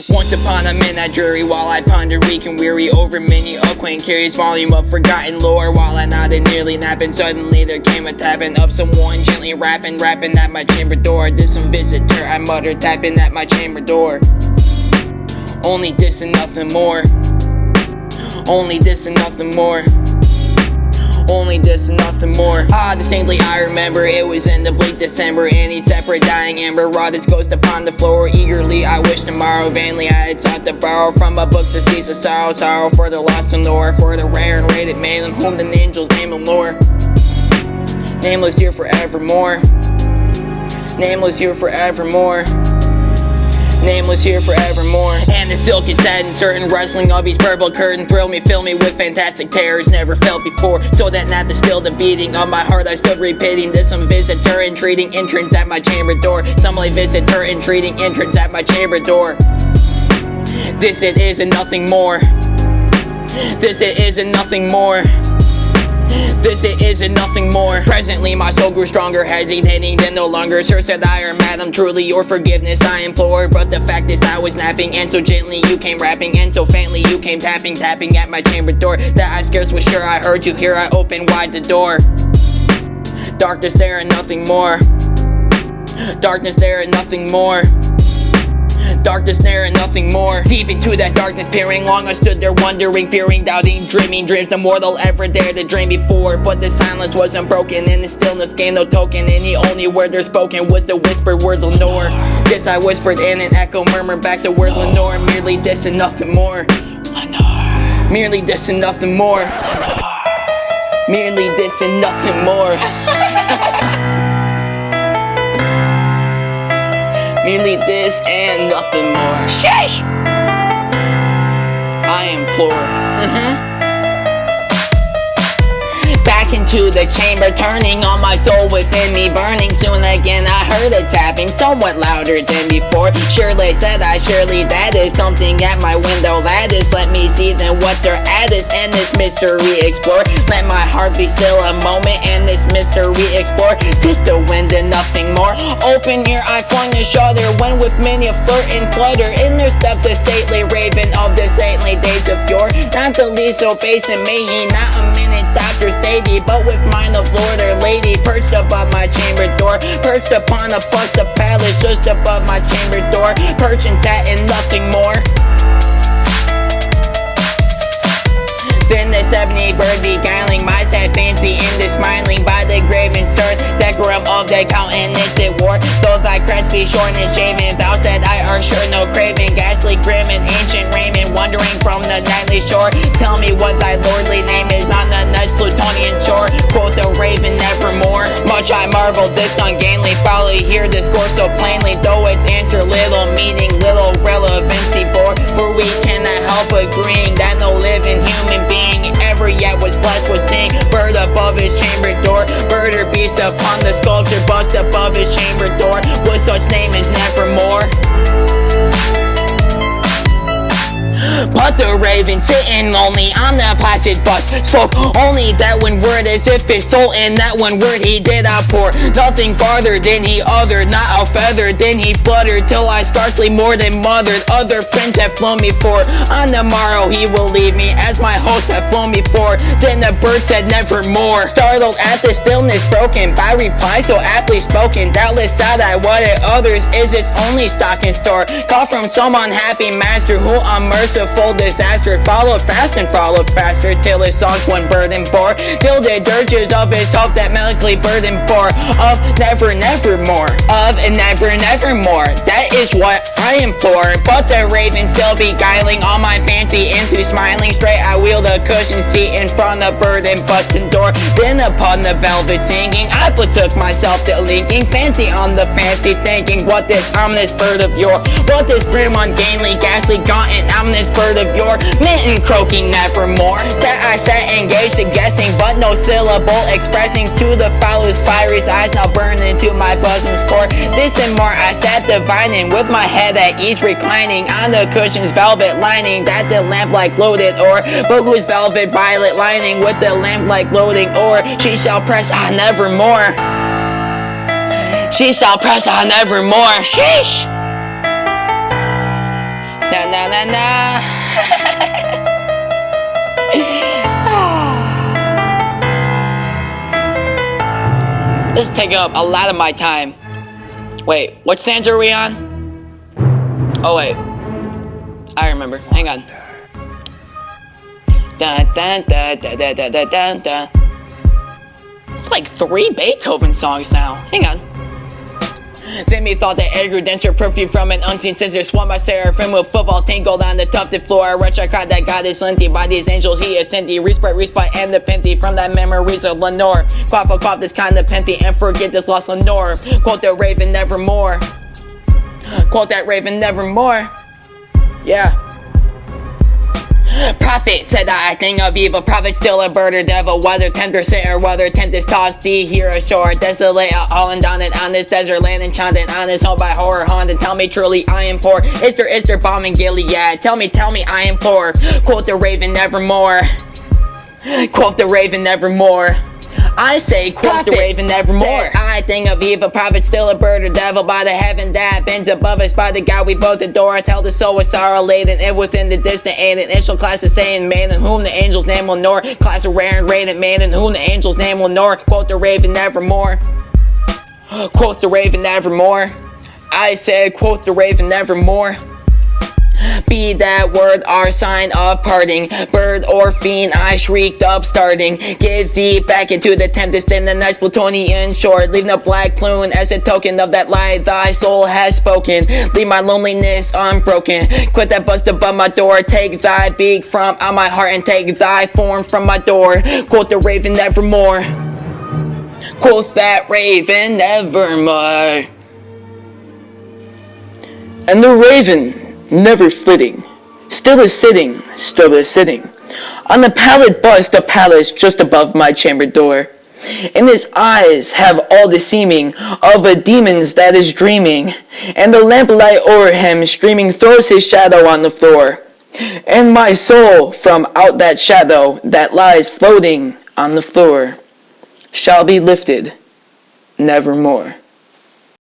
Once upon a midnight jury, while I ponder weak and weary over many a quaint curious volume of forgotten lore, while I nodded nearly napping, suddenly there came a tapping of someone gently rapping at my chamber door. Did some visitor, I muttered, tapping at my chamber door. Only this and nothing more. Only this and nothing more. Only this and nothing more. Distinctly I remember it was in the bleak December, and each separate dying ember wrought its ghost upon the floor. Eagerly I wished tomorrow, vainly I had sought to borrow from a book to cease the sorrow, sorrow for the lost and lore, for the rare and rated maid in whom the angels name and lore. Nameless here forevermore. Nameless here forevermore. Nameless here forevermore. And the silky satin certain rustling of each purple curtain thrilled me, filled me with fantastic terrors never felt before, so that not to still the beating of my heart I stood repeating. This some visitor entreating entrance at my chamber door. Some lay visitor entreating entrance at my chamber door. This it is and nothing more. This it is and nothing more. This it is and nothing more. Presently my soul grew stronger, hesitating then no longer. Sir, said I, or madam, truly your forgiveness I implore. But the fact is I was napping, and so gently you came rapping, and so faintly you came tapping at my chamber door, that I scarce was sure I heard you. Here I opened wide the door. Darkness there and nothing more. Darkness there and nothing more. Darkness there and nothing more. Deep into that darkness peering, long I stood there wondering, fearing, doubting, dreaming dreams no mortal ever dared to dream before. But the silence wasn't broken, and the stillness gave no token, and the only word there spoken was the whispered word Lenore. This I whispered, and an echo murmured back the word Lenore. Merely this and nothing more. Lenore. Merely this and nothing more. Lenore. Merely this and nothing more. Merely this and nothing more. Sheesh! I implore. Back into the chamber, turning on my soul within me burning. Soon again I heard a tapping, somewhat louder than before. Surely said I, surely that is something at my window lattice. Let me see then what they're at is, and this mystery explore. Let my heart be still a moment, and this mystery explore. Just the wind and nothing more. Open your eye, flung a shutter, when with many a flirt and flutter, in there stepped the stately raven of the saintly days of yore. Not the least so base and may he not a minute doctor stady, but with mind of lord or lady, perched above my chamber door, perched upon a bust of palace just above my chamber door, perched and sat and nothing more. Then the 70 bird beguiling my sad fancy into smiling by the graven stern decorum of the countenance it wore. Though thy crest be short and shaven, thou said I are sure no craven, ghastly grim and ancient raiment, wandering from the nightly shore. Tell me what thy lordly name is on the nice Plutonian shore. Quoth the raven nevermore. Much I marvel this ungainly folly here discourse so plainly, though its answer little meaning, little relevancy for we cannot help agreeing that no living human being ever yet was blessed with seeing bird above his chamber door, bird or beast upon the sculpture bust above his chamber door, with such name as nevermore. But the raven sitting lonely on the placid bust spoke only that one word, as if his soul in that one word he did outpour. Nothing farther than he uttered, not a feather then he fluttered, till I scarcely more than mothered. Other prince had flown before, on the morrow he will leave me, as my host had flown before. Then the bird said nevermore, startled at the stillness broken by reply so aptly spoken. Doubtless thought I what it others is its only stock in store, caught from some unhappy master who unmerciful disaster followed fast and followed faster, till his songs one burden bore, till the dirges of his hope that melancholy burden bore, of never nevermore, of never nevermore. That is what I implore. But the raven still beguiling all my fancy into smiling, straight I wheeled a cushion seat in front of bird and busting door. Then upon the velvet singing I betook myself to linking fancy on the fancy, thinking what this ominous bird of yore, what this grim ungainly ghastly gaunt and ominous bird of yore meant in croaking nevermore. That I sat engaged in guessing, but no syllable expressing to the fellow's fiery eyes now burned into my bosom's core. This and more I sat divining, with my head at ease reclining on the cushion's velvet lining, that the lamp like loaded o'er, but whose velvet violet lining with the lamp like loading o'er. She shall press on nevermore. She shall press on nevermore. Sheesh! Na na na na. This is taking up a lot of my time. Wait, what stanza are we on? Oh wait, I remember. Hang on. Dun dun dun dun dun dun dun dun dun. It's like 3 Beethoven songs now. Hang on. Then me thought that air grew denser, perfume from an unseen sensor. Swung by seraphim with football tangled on the tufted floor. Wretch I cried that God is lengthy by these angels he is sent thee. Respite, and the penthy from that memories of Lenore. Quaff this kind of penthy and forget this lost Lenore. Quote the raven nevermore. Quote that raven nevermore. Yeah. Prophet, said I, thing of evil. Prophet, still a bird or devil. Whether tempter sit or whether tempest tossed thee here ashore. Desolate, all and down it on this desert land enchanted. On this home by horror haunted. Tell me truly I am poor. Is there bomb in Gilead? Tell me I am poor. Quote the raven nevermore. Quote the raven nevermore. I say, quote the raven nevermore. I think of evil, prophet, still a bird or devil by the heaven that bends above us, by the God we both adore. I tell the soul with sorrow laden, and within the distant alien, initial class is saying, man in whom the angel's name will know. Class of rare and radiant, man in whom the angel's name will know. Quote the raven nevermore. Quote the raven nevermore. I said, quote the raven nevermore. Be that word our sign of parting. Bird or fiend, I shrieked up starting. Get thee back into the tempest in the night's plutonian shore. Leaving a black plume as a token of that lie thy soul has spoken. Leave my loneliness unbroken. Quit that bust above my door. Take thy beak from out my heart and take thy form from my door. Quote the raven nevermore. Quote that raven nevermore. And the raven, never flitting, still is sitting on the pallid bust of Pallas just above my chamber door. And his eyes have all the seeming of a demon's that is dreaming, and the lamplight o'er him streaming throws his shadow on the floor. And my soul from out that shadow that lies floating on the floor shall be lifted nevermore.